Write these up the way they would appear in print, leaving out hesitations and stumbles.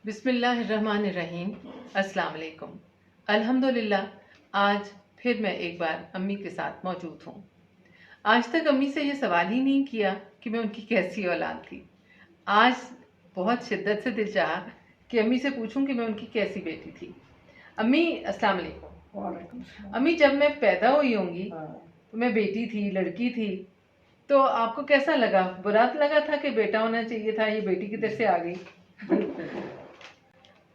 बिस्मिल्लाहिर्रहमानिर्रहीम। अस्सलाम वालेकुम। अल्हम्दुलिल्लाह आज फिर मैं एक बार अम्मी के साथ मौजूद हूँ। आज तक अम्मी से ये सवाल ही नहीं किया कि मैं उनकी कैसी औलाद थी। आज बहुत शिद्दत से दिल चाहा कि अम्मी से पूछूं कि मैं उनकी कैसी बेटी थी। अम्मी अस्सलाम वालेकुम। वालेकुम सलाम। अम्मी जब मैं पैदा हुई होंगी हाँ, तो मैं बेटी थी, लड़की थी, तो आपको कैसा लगा? बुरा तो लगा था कि बेटा होना चाहिए था, ये बेटी की तरफ से आ गई? बिल्कुल।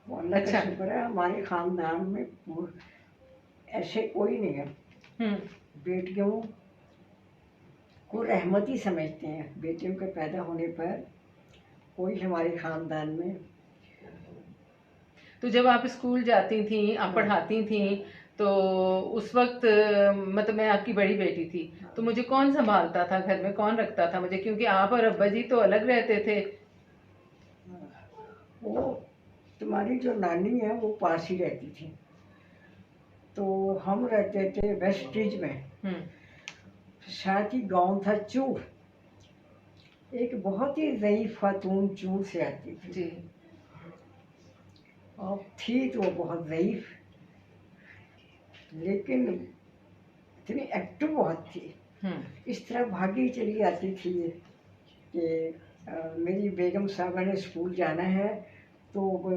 वो अल्लाह का अच्छा। शुक्र है, हमारे खानदान में ऐसे कोई नहीं है। हम्म। बेटियों को रहमत ही समझते हैं। बेटियों के पैदा होने पर कोई हमारे खानदान में। तो जब आप स्कूल जाती थी, आप हाँ, पढ़ाती थी, तो उस वक्त मतलब मैं आपकी बड़ी बेटी थी, तो मुझे कौन संभालता था घर में? कौन रखता था मुझे? क्योंकि आप और अब्बा जी तो अलग रहते थे। वो तुम्हारी जो नानी है वो पास ही रहती थी। तो हम रहते थे वेस्टिज में। हम्म। साथ ही गांव था चूर। एक बहुत ही ज़ईफ खातून चूर से आती थी। जी। और थी तो वो बहुत ज़ईफ, लेकिन इतनी एक्टिव बहुत थी। हम्म। इस तरह भागी चली आती थी कि मेरी बेगम साहबा ने स्कूल जाना है तो वो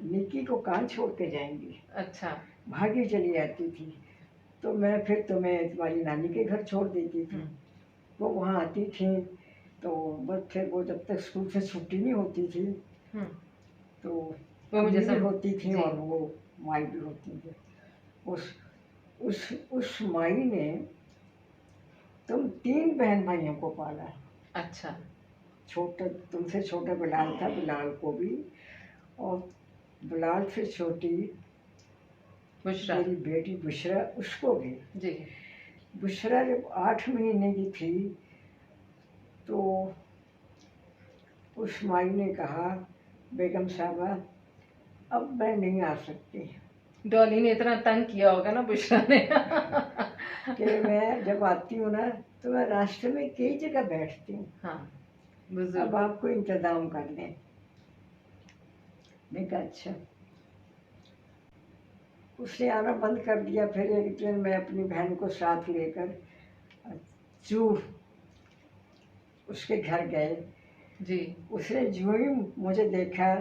निक्की को कहाँ छोड़ के जाएंगी। अच्छा। भागी चली आती थी। तो मैं फिर तुम्हें तुम्हारी नानी के घर छोड़ देती थी। वो वहाँ आती थी तो बस फिर वो जब तक स्कूल से छुट्टी नहीं होती थी हम्म। तो वो मुझे अम्मी भी होती थी जी। और वो माई भी होती थी। उस उस माई ने तुम 3 बहन भाइयों को पाला। अच्छा। छोटा तुमसे छोटा बिलाल था, बिलाल को भी, और बिलाल से छोटी बुशरा। मेरी बेटी बुशरा, उसको भी। जी। बुशरा जब 8 महीने की थी तो उस माई ने कहा, बेगम साहबा अब मैं नहीं आ सकती डॉली ने इतना तंग किया होगा ना बुशरा ने। कि मैं जब आती हूँ ना तो मैं रास्ते में कई जगह बैठती हूँ। हाँ, अब बुजुर्ग। आपको इंतज़ाम कर लें। मैं कहा अच्छा। उसने आना बंद कर दिया। फिर एक दिन मैं अपनी बहन को साथ लेकर चूर उसके घर गए। जी। उसने जो ही मुझे देखा,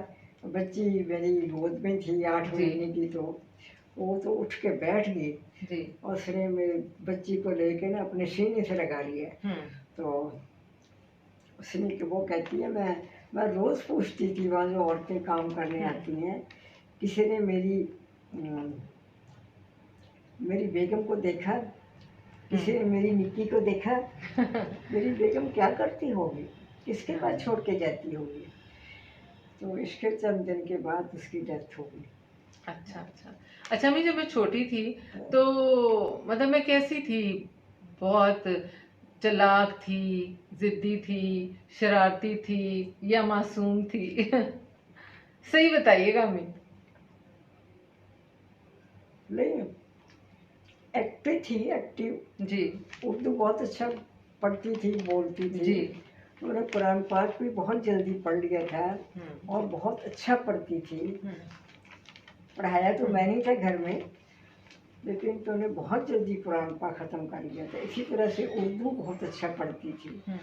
बच्ची मेरी गोद में थी 8 जी। महीने की, तो वो तो उठ के बैठ गई। जी। और उसने मेरी बच्ची को लेके ना अपने सीने से लगा लिया। हम्म। तो उसने वो कहती है, मैं रोज़ पूछती थी वहाँ जो औरतें काम करने आती हैं, किसी ने मेरी बेगम को देखा, किसी ने मेरी निक्की को देखा, मेरी बेगम क्या करती होगी, किसके पास छोड़ के जाती होगी। तो इसके चंद दिन के बाद उसकी डेथ हो गई। अच्छा, अच्छा। अच्छा, मैं जब मैं छोटी थी तो मतलब मैं कैसी थी? बहुत चालाक थी, जिद्दी थी, शरारती थी या मासूम थी? सही बताइएगा अम्मी। नहीं, एक्टिव थी, एक्टिव। जी। उर्दू बहुत अच्छा पढ़ती थी, बोलती थी। जी। उन्होंने कुरान पाक भी बहुत जल्दी पढ़ लिया था हम्म। और बहुत अच्छा पढ़ती थी। हम्म। पढ़ाया तो मैंने था घर में, लेकिन तो उन्हें बहुत जल्दी कुरान पाक ख़त्म कर लिया था। इसी तरह से उर्दू बहुत अच्छा पढ़ती थी। हम्म।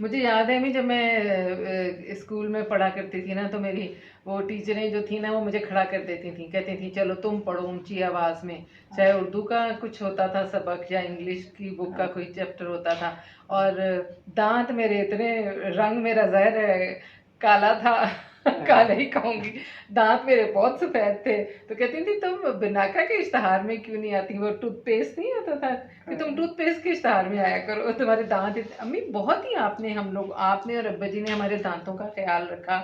मुझे याद है मैं जब मैं स्कूल में पढ़ा करती थी ना, तो मेरी वो टीचरें जो थी ना वो मुझे खड़ा कर देती थी, कहती थी चलो तुम पढ़ो ऊंची आवाज में, चाहे उर्दू का कुछ होता था सबक या इंग्लिश की बुक का कोई चैप्टर होता था। और दांत मेरे इतने, रंग मेरा ज़ाहिर है काला था। काला ही कहूंगी। दांत मेरे बहुत सफेद थे। तो कहती थी तुम बिनाका के इश्तहार में क्यों नहीं आती? वो टूथपेस्ट नहीं होता था कि तुम टूथपेस्ट के इश्तहार में आया करो, तुम्हारे दांत अम्मी बहुत ही आपने और अब्बा जी ने हमारे दांतों का ख्याल रखा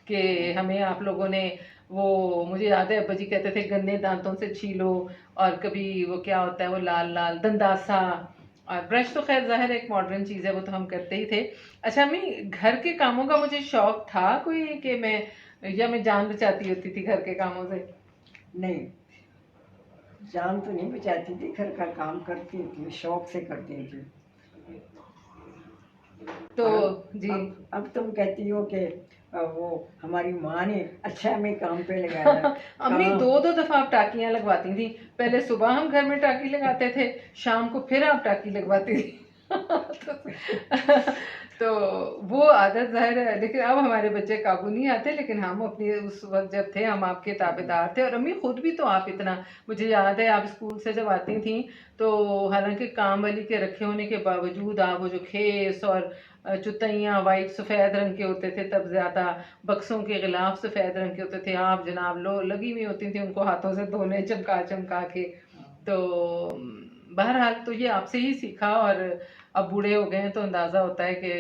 कि हमें आप लोगों ने वो, मुझे याद है अब्बा जी कहते थे गन्ने दांतों से छीलो, और कभी वो क्या होता है वो लाल लाल दंदासा, और ब्रश तो खैर जाहिर एक मॉडर्न चीज़ है, वो तो हम करते ही थे। अच्छा अम्मी, घर के कामों का मुझे शौक था कोई कि मैं जान बचाती होती थी घर के कामों से? नहीं, जान तो नहीं बचाती थी, घर का काम करती थी, शौक से करती थी। तो जी अब तुम कहती हो कि वो हमारी माँ ने अच्छा हमें काम पे लगाया। अम्मी दो दो दफा आप टाकियां लगवाती थी। पहले सुबह हम घर में टाकी लगाते थे, शाम को फिर आप टाकी लगवाती थी। तो वो आदत जाहिर है, लेकिन अब हमारे बच्चे काबू नहीं आते। लेकिन हम अपनी उस वक्त जब थे, हम आपके ताबेदार थे। और अम्मी खुद भी तो आप इतना, मुझे याद है आप स्कूल से जब आती थी तो हालांकि काम वाली के रखे होने के बावजूद आप वो जो खेस और चुतैयाँ वाइट सफ़ेद रंग के होते थे, तब ज़्यादा बक्सों के गिलाफ सफ़ेद रंग के होते थे, आप जनाब लो लगी हुई होती थी उनको हाथों से धोने चमका चमका के। तो बहरहाल तो ये आपसे ही सीखा। और अब बूढ़े हो गए हैं तो अंदाज़ा होता है कि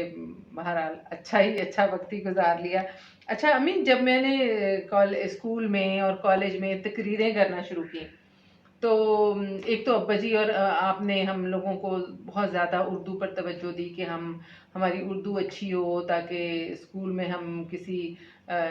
बहरहाल अच्छा वक्त ही गुजार लिया। अच्छा अम्मी, जब मैंने स्कूल में और कॉलेज में तकरीरें करना शुरू की, तो एक तो अब्बा जी और आपने हम लोगों को बहुत ज़्यादा उर्दू पर तवज्जो दी कि हमारी उर्दू अच्छी हो, ताकि स्कूल में हम किसी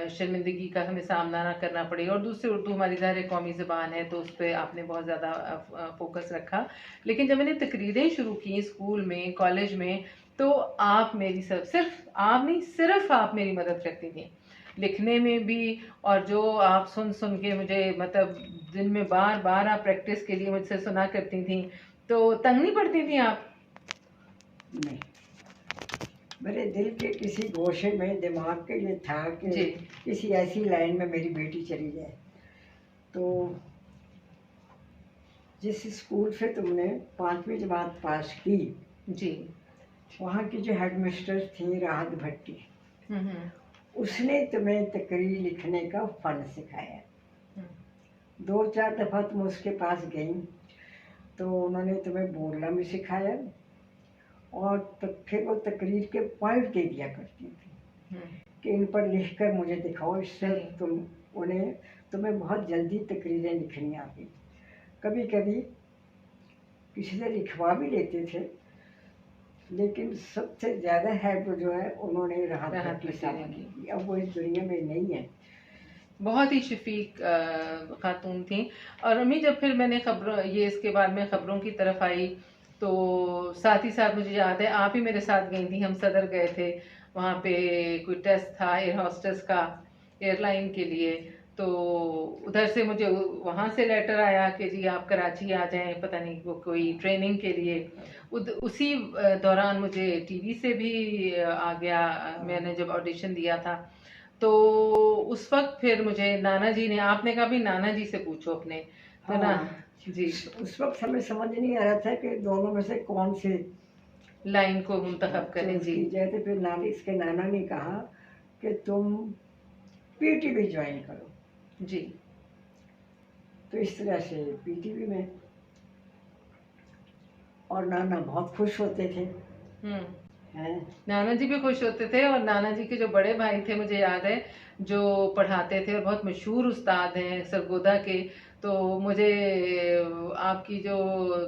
शर्मिंदगी का हमें सामना ना करना पड़े। और दूसरी, उर्दू हमारी ज़ाहिर कौमी ज़बान है, तो उस पर आपने बहुत ज़्यादा फोकस रखा। लेकिन जब मैंने तकरीरें शुरू की स्कूल में कॉलेज में, तो आप मेरी सिर्फ आप नहीं, सिर्फ आप मेरी मदद करती थी लिखने में भी। और जो आप सुन सुन के मुझे, मतलब दिन में बार बार आप प्रैक्टिस के लिए मुझसे सुना करती थी, तो तंग नहीं पड़ती थी आप? नहीं, मेरे दिल के किसी गोशे में दिमाग के ये था कि किसी ऐसी लाइन में मेरी बेटी चली जाए। तो जिस स्कूल से तुमने 5वीं जमात पास की जी, वहाँ की जो हेड मिस्ट्रेस थी राहत भट्टी, उसने तुम्हें तकरीर लिखने का फन सिखाया। 2-4 दफ़ा तुम उसके पास गई तो उन्होंने तुम्हें बोलना भी सिखाया, और फिर वो तकरीर के पॉइंट दे दिया करती थी कि इन पर लिख कर मुझे दिखाओ। इससे तुम्हें बहुत जल्दी तकरीरें लिखनी आ गई। कभी कभी किसी से लिखवा भी लेते थे, लेकिन सबसे ज़्यादा हेल्प जो है उन्होंने राहत भट्टी साहब ने की। अब वो इस दुनिया में नहीं है। बहुत ही शफीक खातून थी। और अम्मी, जब फिर मैंने खबरों, ये इसके बाद में खबरों की तरफ आई, तो साथ ही साथ मुझे याद है आप ही मेरे साथ गई थी। हम सदर गए थे, वहाँ पे कोई टेस्ट था एयर होस्टेस का, एयरलाइन के लिए। तो उधर से मुझे वहाँ से लेटर आया कि जी आप कराची आ जाएं, पता नहीं वो कोई ट्रेनिंग के लिए। उसी दौरान मुझे टीवी से भी आ गया, मैंने जब ऑडिशन दिया था। तो उस वक्त फिर मुझे नाना जी ने, आपने कहा भी नाना जी से पूछो अपने, तो ना जी उस वक्त हमें समझ नहीं आ रहा था कि दोनों में से कौन से लाइन को मुंतखब करें। जी की जाए। तो फिर इसके नाना ने कहा कि तुम पीटीवी ज्वाइन करो। जी, तो इस तरह से पीटीवी में, और नाना बहुत खुश होते थे। नाना जी भी खुश होते थे। और नाना जी के जो बड़े भाई थे, मुझे याद है, जो पढ़ाते थे और बहुत मशहूर उस्ताद हैं सरगोदा के। तो मुझे आपकी जो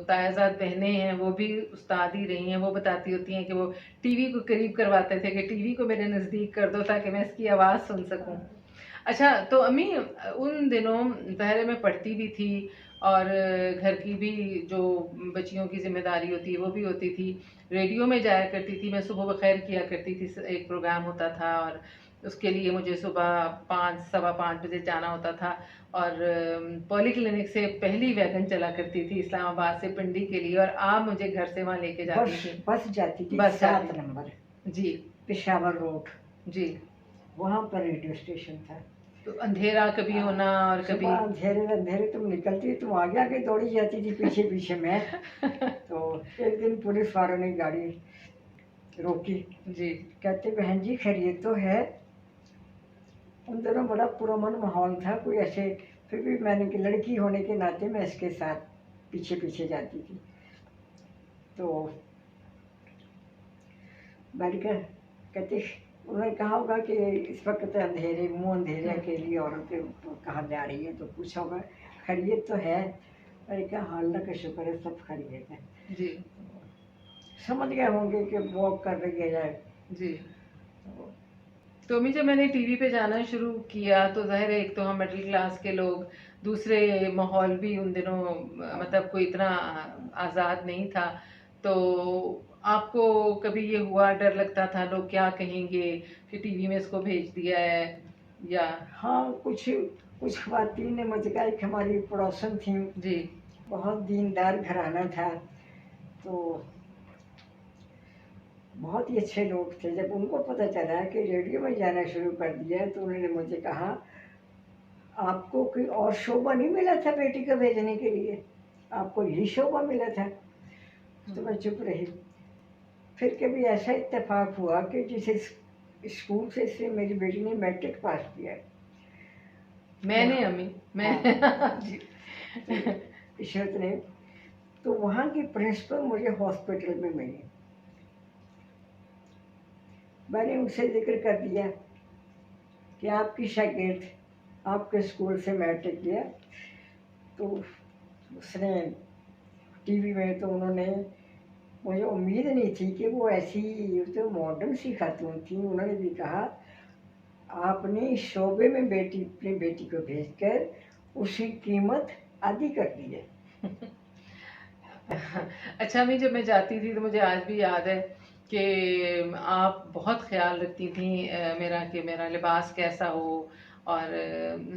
तायाजाद बहनें हैं वो भी उस्ताद ही रही हैं। वो बताती होती हैं कि वो टीवी को करीब करवाते थे कि टीवी को मेरे नज़दीक कर दो ताकि मैं इसकी आवाज़ सुन सकूं। अच्छा, तो अम्मी उन दिनों ज़ाहिर मैं पढ़ती भी थी, और घर की भी जो बच्चियों की जिम्मेदारी होती है वो भी होती थी। रेडियो में जाया करती थी मैं, सुबह बखैर किया करती थी, एक प्रोग्राम होता था, और उसके लिए मुझे सुबह 5 सवा 5 बजे जाना होता था। और पॉली क्लिनिक से पहली वैगन चला करती थी इस्लामाबाद से पिंडी के लिए, और आप मुझे घर से वहाँ लेके जाती थी। बस जाती थी, बस 7 नंबर जी, पेशावर रोड जी। वहाँ पर रेडियो स्टेशन था। तो अंधेरा कभी होना, और कभी अंधेरे अंधेरे तुम निकलती, तुम आगे आगे दौड़ी जाती थी, पीछे पीछे मैं। तो एक दिन पुलिस वालों ने गाड़ी रोकी जी, कहते बहन जी खैरियत तो है। उन दिनों बड़ा पुरअमन माहौल था, कोई ऐसे, फिर भी मैंने कि लड़की होने के नाते मैं इसके साथ पीछे पीछे जाती थी। तो बैठकर कहते, उन्होंने कहा होगा कि इस वक्त अंधेरे, मुँह अंधेरे अकेली औरतें कहाँ जा रही है, तो पूछा होगा खैरियत तो है। मैंने कहा हाँ अल्लाह का शुक्र है सब खैरियत है जी। समझ गए होंगे कि वॉक कर रही है जाए जी। तो अम्मी, जब मैंने टीवी पे जाना शुरू किया तो जाहिर है एक तो हम मिडिल क्लास के लोग, दूसरे माहौल भी उन दिनों मतलब कोई इतना आज़ाद नहीं था। तो आपको कभी ये हुआ, डर लगता था लोग क्या कहेंगे कि टीवी में इसको भेज दिया है, या? हाँ, कुछ कुछ ख़वातीन ने मुझे कहा कि हमारी पड़ोसन थी, जी बहुत दीनदार घराना था, तो बहुत ही अच्छे लोग थे। जब उनको पता चला कि रेडियो में जाना शुरू कर दिया तो उन्होंने मुझे कहा, आपको कोई और शोभा नहीं मिला था बेटी को भेजने के लिए, आपको यही शोभा मिला था? तो मैं चुप रही। फिर कभी ऐसा इत्तेफाक हुआ कि जिस स्कूल से मेरी बेटी ने मैट्रिक पास किया, मैंने अम्मी मैं हाँ, जी तो इशरत ने, तो वहाँ की प्रिंसिपल मुझे हॉस्पिटल में मिली। मैंने उनसे जिक्र कर दिया कि आपकी शागिर्द आपके स्कूल से मैट्रिक किया। तो उसने टीवी में, तो उन्होंने, मुझे उम्मीद नहीं थी कि वो ऐसी, तो मॉडर्न सी खातून थी, उन्होंने भी कहा, आपने इस शोबे में अपनी बेटी को भेजकर उसकी कीमत आधी कर दी है। अच्छा अम्मी, जब मैं जाती थी तो मुझे आज भी याद है कि आप बहुत ख्याल रखती थी मेरा, कि मेरा लिबास कैसा हो, और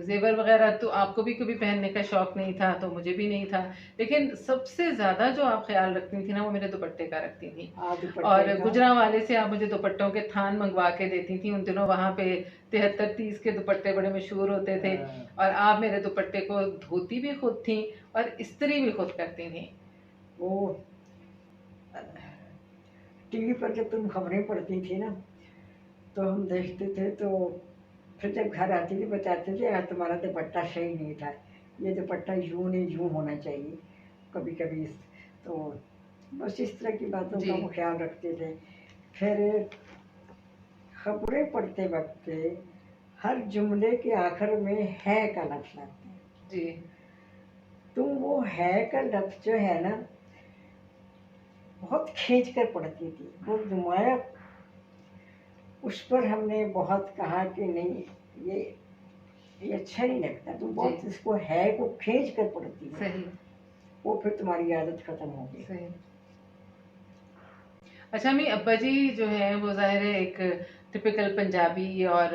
जेवर वगैरह तो आपको भी कभी पहनने का शौक नहीं था, तो मुझे भी नहीं था, लेकिन सबसे ज़्यादा जो आप ख्याल रखती थी ना, वो मेरे दुपट्टे का रखती थी। हाँ, दुपट्टे और का। गुजरांवाले से आप मुझे दुपट्टों के थान मंगवा के देती थी। उन दिनों वहाँ पे 73-30 के दुपट्टे बड़े मशहूर होते थे, हाँ, और आप मेरे दुपट्टे को धोती भी खुद थी और इस्त्री भी खुद करती थी। वो टीवी पर जब तुम खबरें पढ़ती थी ना, तो हम देखते थे, तो फिर जब घर आती थी बताते थे, यार तुम्हारा दुपट्टा सही नहीं था, ये दुपट्टा यूँ नहीं यूँ होना चाहिए, कभी कभी। तो बस इस तरह की बातों जी का वो ख्याल रखते थे। फिर खबरें पढ़ते वक्त हर जुमले के आखिर में है का लफ्ज़ आता है। जी तुम वो है का लफ्ज़ जो है ना, बहुत खींच कर पढ़ती थी, वो नुमाया, उस पर हमने बहुत कहा कि नहीं, ये अच्छा नहीं लगता, तुम जी बहुत इसको है को खींच कर पढ़ती हो, सही वो फिर तुम्हारी आदत खत्म हो गई। सही। अच्छा अम्मी, अब्बा जी जो है वो ज़ाहिर है एक टिपिकल पंजाबी, और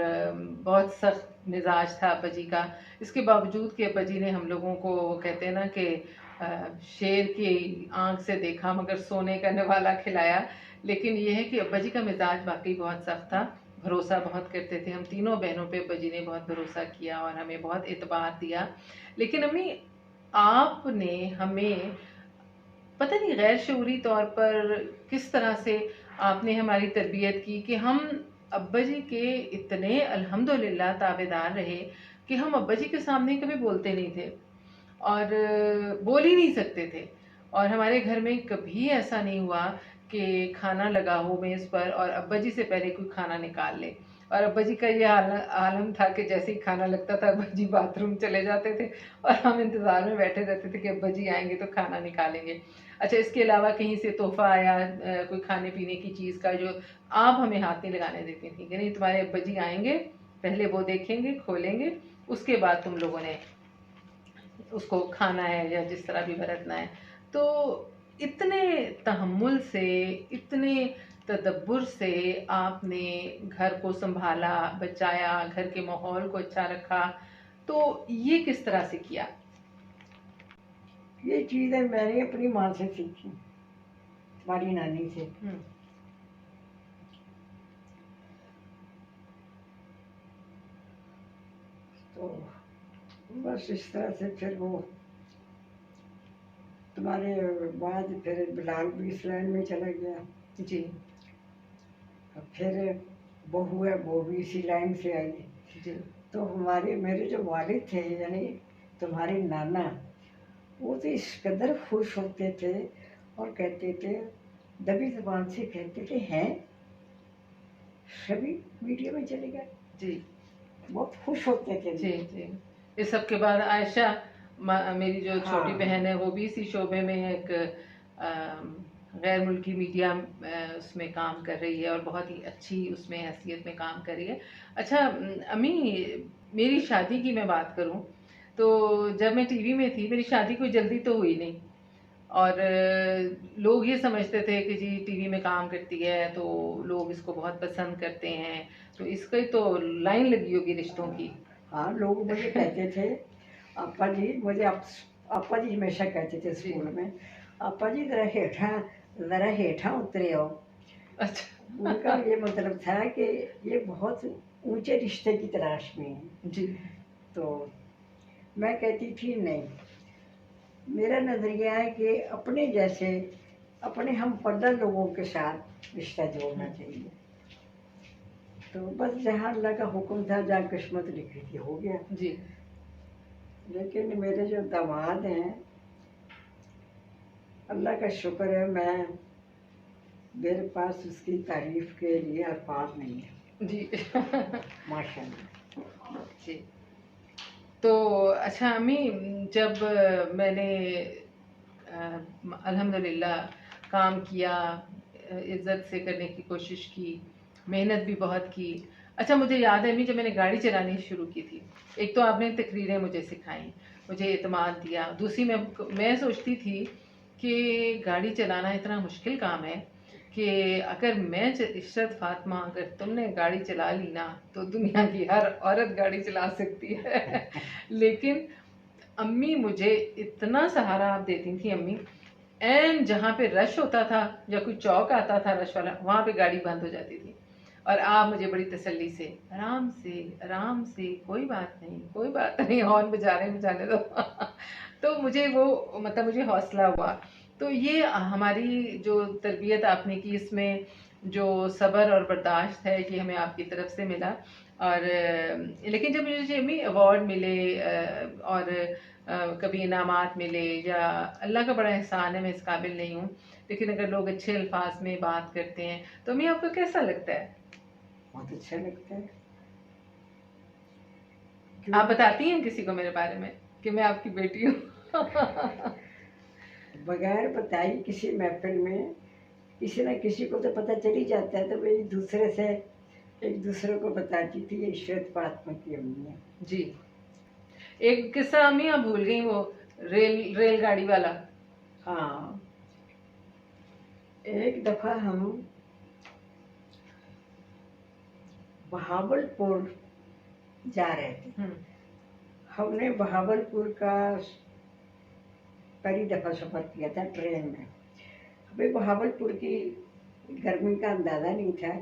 बहुत सख्त मिजाज था अब्बा जी का। इसके बावजूद कि अब्बा जी ने हम लोगों को, कहते हैं ना कि शेर की आंख से देखा मगर सोने का निवाला खिलाया, लेकिन ये है कि अब्बा जी का मिजाज वाकई बहुत सख्त था। भरोसा बहुत करते थे, हम तीनों बहनों पे अब्बा जी ने बहुत भरोसा किया और हमें बहुत एतबार दिया। लेकिन अम्मी, आपने हमें पता नहीं गैर शऊरी तौर पर किस तरह से आपने हमारी तरबियत की कि हम अब्बा जी के इतने अल्हम्दुलिल्लाह ताबेदार रहे कि हम अब्बा जी के सामने कभी बोलते नहीं थे, और बोल ही नहीं सकते थे। और हमारे घर में कभी ऐसा नहीं हुआ कि खाना लगा हो मेज़ पर और अब्बा जी से पहले कोई खाना निकाल ले। और अब्बा जी का ये आलम था कि जैसे ही खाना लगता था अब्बा जी बाथरूम चले जाते थे, और हम इंतज़ार में बैठे रहते थे कि अब्बा जी आएंगे तो खाना निकालेंगे। अच्छा, इसके अलावा कहीं से तोहफ़ा आया, कोई खाने पीने की चीज़ का, जो आप हमें हाथ नहीं लगाने देती थी कि नहीं, तुम्हारे अब्बा जी आएंगे, पहले वो देखेंगे, खोलेंगे, उसके बाद तुम लोगों ने उसको खाना है या जिस तरह भी बरतना है। तो इतने तहम्मुल से, इतने तदब्बुर से आपने घर को संभाला, बचाया, घर के माहौल को अच्छा रखा, तो ये किस तरह से किया? ये चीज़ें मैंने अपनी माँ से सीखी, हमारी नानी से। हम्म, तो बस इस तरह से फिर वो, तुम्हारे बाद फिर बिलाल भी इस लाइन में चला गया, जी अब फिर बहू है वो भी इसी लाइन से आई। जी तो हमारे मेरे जो वालिद थे, यानी तुम्हारे नाना, वो तो इस कदर खुश होते थे और कहते थे, दबी जबान से कहते थे, हैं सभी मीडिया में चले गए, जी बहुत खुश होते थे। जी जी। इस सब के बाद आयशा, मेरी जो छोटी हाँ, बहन है, वो भी इसी शोबे में एक गैर मुल्की मीडिया उसमें काम कर रही है और बहुत ही अच्छी उसमें हैसियत में काम कर रही है। अच्छा अम्मी, मेरी शादी की मैं बात करूं तो जब मैं टीवी में थी, मेरी शादी कोई जल्दी तो हुई नहीं, और लोग ये समझते थे कि जी टीवी में काम करती है तो लोग इसको बहुत पसंद करते हैं, तो इसकी तो लाइन लगी होगी रिश्तों की। हाँ, लोग मुझे कहते थे, आपा जी, मुझे आपा जी हमेशा कहते थे जी। स्कूल में, आपा जी ज़रा हेठा उतरे हो। अच्छा। उनका ये मतलब था कि ये बहुत ऊंचे रिश्ते की तलाश में है। जी। तो मैं कहती थी नहीं, मेरा नज़रिया है कि अपने जैसे, अपने हम पर्दा लोगों के साथ रिश्ता जोड़ना चाहिए। तो बस जहाँ अल्लाह का हुक्म था, जहाँ किस्मत लिखी थी, हो गया। जी। लेकिन मेरे जो दामाद हैं, अल्लाह का शुक्र है, मेरे पास उसकी तारीफ के लिए अल्फाज नहीं है। जी। माशाल्लाह। जी। तो अच्छा अम्मी, जब मैंने अल्हम्दुलिल्लाह काम किया, इज़्ज़त से करने की कोशिश की, मेहनत भी बहुत की। अच्छा मुझे याद है अम्मी, जब मैंने गाड़ी चलानी शुरू की थी, एक तो आपने तकरीरें मुझे सिखाई, मुझे एतमाद दिया। दूसरी मैं सोचती थी कि गाड़ी चलाना इतना मुश्किल काम है कि अगर इशरत फातिमा, अगर तुमने गाड़ी चला ली ना, तो दुनिया की हर औरत गाड़ी चला सकती है। लेकिन अम्मी मुझे इतना सहारा आप देती थी अम्मी, एन जहाँ पे रश होता था या कोई चौक आता था रश वाला, वहाँ पे गाड़ी बंद हो जाती थी और आप मुझे बड़ी तसल्ली से आराम से, कोई बात नहीं, कोई बात नहीं, हॉर्न बजाने दो। तो मुझे वो, मतलब मुझे हौसला हुआ। तो ये हमारी जो तरबियत आपने की, इसमें जो सब्र और बर्दाश्त है, ये हमें आपकी तरफ से मिला। और लेकिन जब मुझे अम्मी अवार्ड मिले और कभी इनामात मिले, या अल्लाह का बड़ा एहसान है, मैं इस काबिल नहीं हूँ, लेकिन अगर लोग अच्छे अल्फाज में बात करते हैं तो अम्मी आपको कैसा लगता है? बहुत अच्छा लगता है। आप क्यों? बताती हैं किसी को मेरे बारे में कि मैं आपकी बेटी हूँ? बगैर बताई किसी महफिल में किसी न किसी को तो पता चल ही जाता है, तो मैं एक दूसरे को बताती थी, ये इशरत फातिमा की अम्मी है। जी। एक किस्सा अम्मी आप भूल गई, वो रेलगाड़ी वाला। हाँ, एक दफ़ा हम बहावलपुर जा रहे थे। हमने बहावलपुर का पहली दफ़ा सफ़र किया था ट्रेन में। हमें बहावलपुर की गर्मी का अंदाज़ा नहीं था,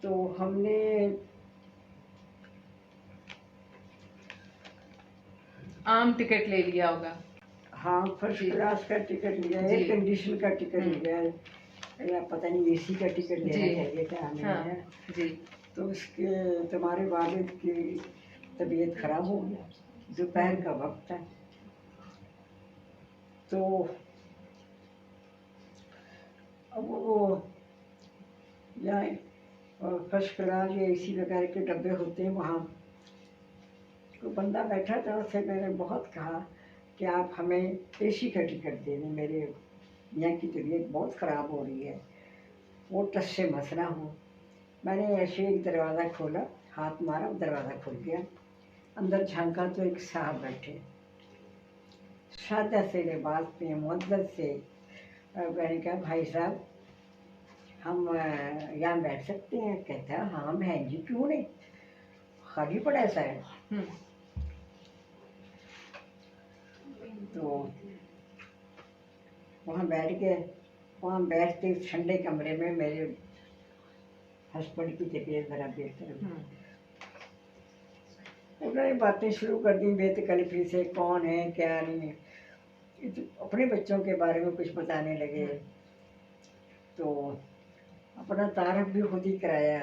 तो हमने आम टिकट ले लिया होगा। हाँ, फर्स्ट जी। क्लास का टिकट लिया, जी। एयर कंडीशन का टिकट लिया, या पता नहीं एसी का टिकट लेना जी। चाहिए था हमें। हाँ। जी। तो उसके तुम्हारे वालिद की तबीयत खराब हो गया, दोपहर का वक्त था। तो अब वो यहाँ फर्स्ट क्लास या एसी वगैरह के डब्बे होते हैं, वहाँ कोई बंदा बैठा था, उससे मैंने बहुत कहा कि आप हमें एसी का टिकट दे दें, मेरे यहाँ की तबीयत बहुत ख़राब हो रही है, वो टस से मसला हो। मैंने ऐसे एक दरवाज़ा खोला, हाथ मारा, दरवाज़ा खुल गया। अंदर झांका तो एक साहब बैठे, सादा से लिबास में, मुद्दत से। मैंने कहा, भाई साहब, हम यहाँ बैठ सकते हैं? कहता है, हाँ बहन जी, क्यों नहीं, खाली पड़ा ऐसा है। तो वहाँ बैठ गए। वहाँ बैठते ठंडे कमरे में मेरे हस्बैंड की तबीयत ज़रा बेहतर हुई। उन्होंने बातें शुरू कर दी बेतकल्लफी से, कौन है क्या नहीं, अपने बच्चों के बारे में कुछ बताने लगे। तो अपना तारफ भी खुद ही कराया।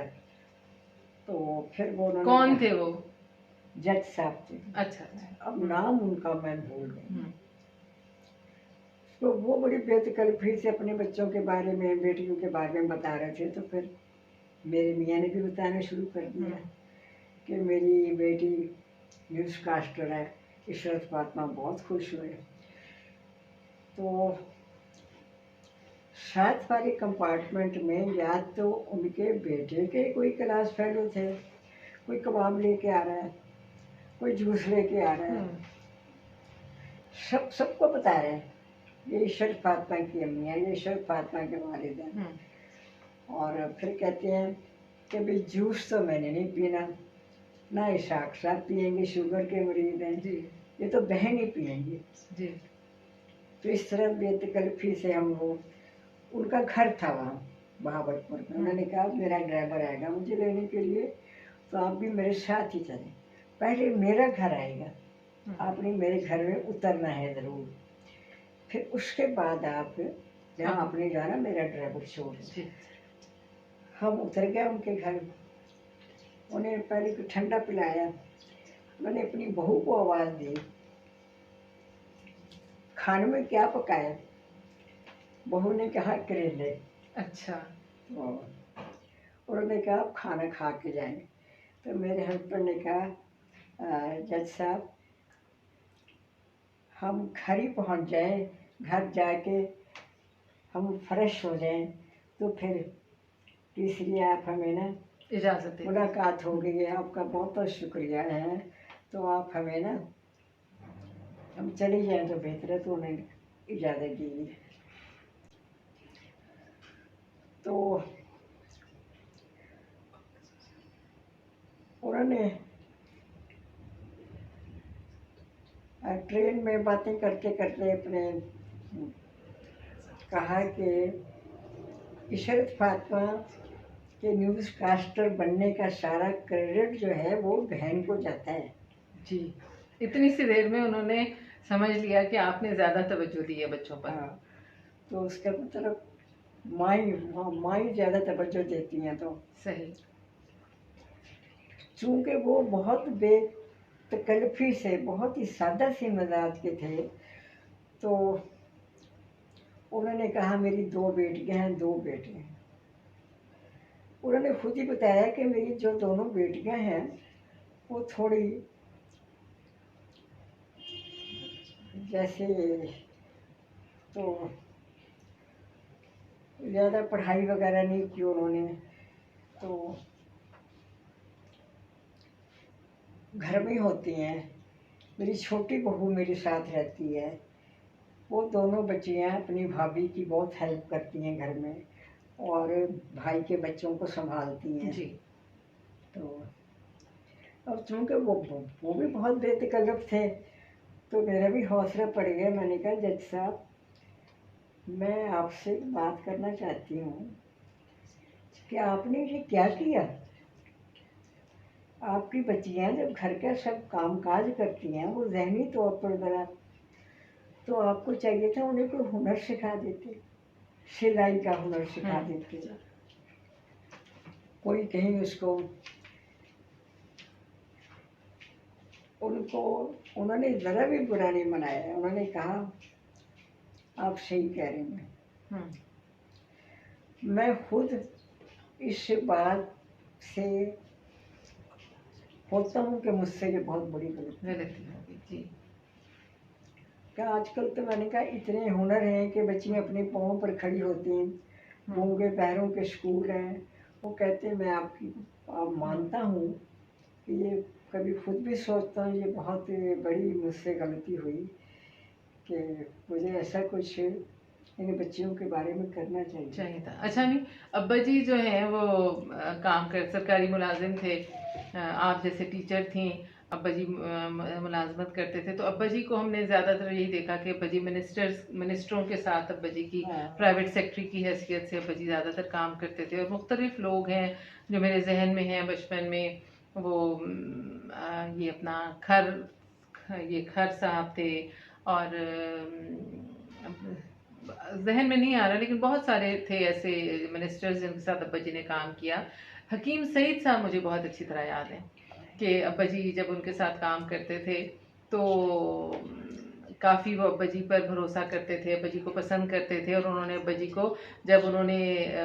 तो फिर वो उन्होंने कौन थे वो? जज साहब थे। अच्छा। अब नाम उनका मैं भूल गई। तो वो बड़ी बेतकल्लफी से अपने बच्चों के बारे में, बेटियों के बारे में बता रहे थे। तो फिर मेरे मियाँ ने भी बताना शुरू कर दिया कि मेरी बेटी न्यूज़ कास्टर है, इशरत फातिमा बहुत खुश हुए। तो साथ वाले कंपार्टमेंट में या तो उनके बेटे के कोई क्लास फेलो थे, कोई कबाब लेके आ रहा है, कोई जूस लेके आ रहा है, सबको बता रहे हैं। ये इशरत फातिमा की अम्मी है, ये इशरत फातिमा के वालिद हैं। और फिर कहते हैं कि भाई जूस तो मैंने नहीं पीना, ना इशाक साहब पियेंगे, शुगर के मरीज हैं, जी ये तो बहन ही पियेंगे। जी तो इस तरह बेतकल्फी से हम लोग, उनका घर था वहाँ बहावलपुर में, उन्होंने कहा मेरा ड्राइवर आएगा मुझे लेने के लिए, तो आप भी मेरे साथ ही चलें, पहले मेरा घर आएगा, आपने मेरे घर में उतरना है ज़रूर, फिर उसके बाद आप जहाँ आपने जाना मेरा ड्राइवर छोड़ दें। हम उतर गए उनके घर, उन्हें पहले कुछ ठंडा पिलाया, मैंने अपनी बहू को आवाज़ दी, खाने में क्या पकाया? बहू ने कहा करेले। अच्छा। उन्होंने कहा आप खाना खा के जाएं। तो मेरे हस्बैंड ने कहा जज साहब हम घर ही पहुंच जाएं, घर जाके हम फ्रेश हो जाएं, तो फिर तीसरी आप हमें ना इजाज़त दें। मुलाकात हो गई है, आपका बहुत बहुत शुक्रिया है, तो आप हमें ना हम चले जाएं तो बेहतर है। तो उन्हें इजाज़त दी। तो उन्होंने ट्रेन में बातें करते करते अपने कहा कि इशरत फातिमा के न्यूज़ कास्टर बनने का सारा क्रेडिट जो है वो बहन को जाता है। जी, इतनी सी देर में उन्होंने समझ लिया कि आपने ज़्यादा तवज्जो दी है बच्चों पर। हाँ, तो उसका मतलब माई ज़्यादा तवज्जो देती हैं। तो सही। चूँकि वो बहुत बेतकल्फ़ी से बहुत ही सादा सी मिजाज के थे, तो उन्होंने कहा मेरी 2 बेटियां हैं, 2 बेटे हैं। उन्होंने खुद ही बताया कि मेरी जो दोनों बेटियां हैं वो थोड़ी जैसे तो ज़्यादा पढ़ाई वगैरह नहीं की उन्होंने, तो घर में होती हैं। मेरी छोटी बहू मेरे साथ रहती है, वो दोनों बच्चियाँ अपनी भाभी की बहुत हेल्प करती हैं घर में, और भाई के बच्चों को संभालती हैं। जी। तो अब चूँकि वो भी बहुत बेतकल्लफ थे, तो मेरा भी हौसला पड़ गया। मैंने कहा जज साहब मैं आपसे बात करना चाहती हूँ कि आपने ये क्या किया? आपकी बच्चियाँ जब घर का सब काम काज करती हैं, वो ज़हनी तौर पर ज़रा, तो आपको चाहिए था उन्हें कोई हुनर सिखा देते, सिलाई का हुनर सिखा देते, कोई कहीं उसको उनको उन्होंने ज़रा भी बुरा नहीं मनाया। उन्होंने कहा आप सही कह रही हैं, मैं खुद इस बात से होता हूँ कि मुझसे ये बहुत बड़ी गलती होगी। जी। क्या आजकल तो मैंने कहा इतने हुनर हैं कि बच्चियाँ अपने पाँव पर खड़ी होती हैं, गूंगे पैरों के स्कूल हैं। वो कहते हैं मैं आप मानता हूँ कि ये कभी खुद भी सोचता हूँ ये बहुत बड़ी मुझसे गलती हुई कि मुझे ऐसा कुछ इन बच्चियों के बारे में करना चाहिए था। अच्छा अम्मी, अब्बा जी जो हैं वो काम कर सरकारी मुलाजिम थे, आप जैसे टीचर थी, अब्बा जी मुलाजमत करते थे, तो अब्बा जी को हमने ज़्यादातर यही देखा कि अब्बा जी मिनिस्टरों के साथ अब्बा जी की प्राइवेट सेक्रेटरी की हैसियत से अब्बा जी ज़्यादातर काम करते थे। और मुख्तलिफ लोग हैं जो मेरे जहन में हैं बचपन में, वो ये अपना खर साहब थे, और जहन में नहीं आ रहा लेकिन बहुत सारे थे ऐसे मिनिस्टर्स जिनके साथ अब्बा जी ने काम किया। हकीम सईद साहब मुझे बहुत अच्छी तरह याद है कि अब्बा जी जब उनके साथ काम करते थे तो काफ़ी वो अब्बा जी पर भरोसा करते थे, अब्बा जी को पसंद करते थे। और उन्होंने अब्बा जी को जब उन्होंने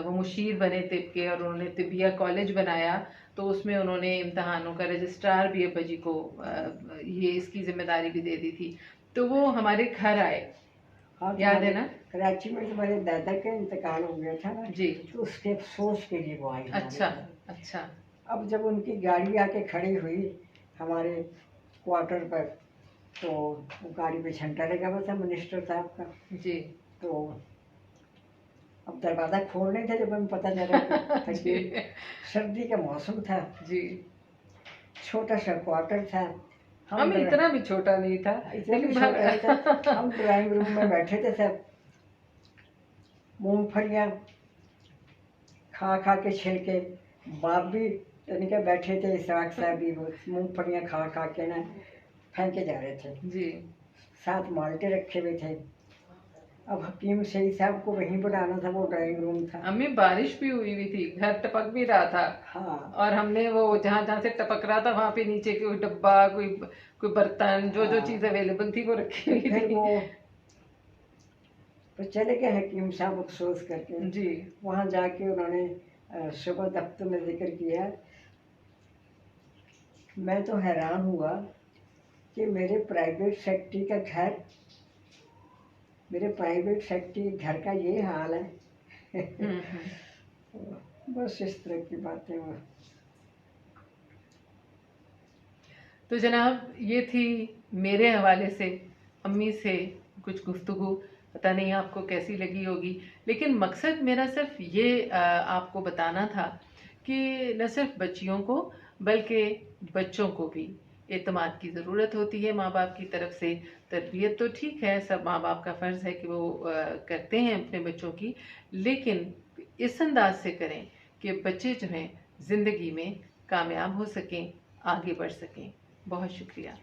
वो मुशीर बने तिब के और उन्होंने तिबिया कॉलेज बनाया, तो उसमें उन्होंने इम्तहानों का रजिस्ट्रार भी अब्बा जी को ये इसकी जिम्मेदारी भी दे दी थी। तो वो हमारे घर आए, याद है ना? कराची में तुम्हारे दादा का इंतकाल हो गया था ना जी, तो उसके अफसोस के लिए वो आई। अच्छा अच्छा। अब जब उनकी गाड़ी आके खड़ी हुई हमारे क्वार्टर पर, तो वो गाड़ी में झंडा लगा हुआ था मिनिस्टर साहब का। जी। तो अब दरवाज़ा खोल नहीं था जब हमें पता चला था जी। कि सर्दी का मौसम था, जी। छोटा सा क्वार्टर था। हमें इतना भी छोटा नहीं था, इतना भी लेकिन छोटा नहीं था। हम ड्राइंग रूम में बैठे थे सब, मूंगफलियाँ खा खा के छिलके, बाप भी यानी कि बैठे थे, इसाक साहब भी वो मूंगफलियाँ खा खा के ना फेंके जा रहे थे। जी। 7 माल्टे रखे हुए थे। अब हकीम सही साहब को वहीं बुलाना था, वो ड्राइंग रूम था। अम्मी बारिश भी हुई हुई थी, घर टपक भी रहा था। हाँ। और हमने वो जहाँ जहाँ से टपक रहा था वहां पे नीचे कोई डब्बा, कोई बर्तन, जो हाँ। चीज अवेलेबल थी वो रखी तो हुई फिर थी। वो तो चले गए हकीम साहब अफसोस करके। जी। वहाँ जाके उन्होंने सुबह दफ्तर में जिक्र किया। मैं तो हैरान हुआ कि मेरे प्राइवेट सेक्रेटरी का घर का ये हाल है। बस इस तरह की बातें हुआ। तो जनाब, ये थी मेरे हवाले से अम्मी से कुछ गुफ्तगू। पता नहीं आपको कैसी लगी होगी, लेकिन मकसद मेरा सिर्फ ये आपको बताना था कि न सिर्फ बच्चियों को बल्कि बच्चों को भी एतमाद की ज़रूरत होती है माँ बाप की तरफ से। तरबियत तो ठीक है, सब माँ बाप का फ़र्ज़ है कि वो करते हैं अपने बच्चों की, लेकिन इस अंदाज से करें कि बच्चे जो हैं ज़िंदगी में कामयाब हो सकें, आगे बढ़ सकें। बहुत शुक्रिया।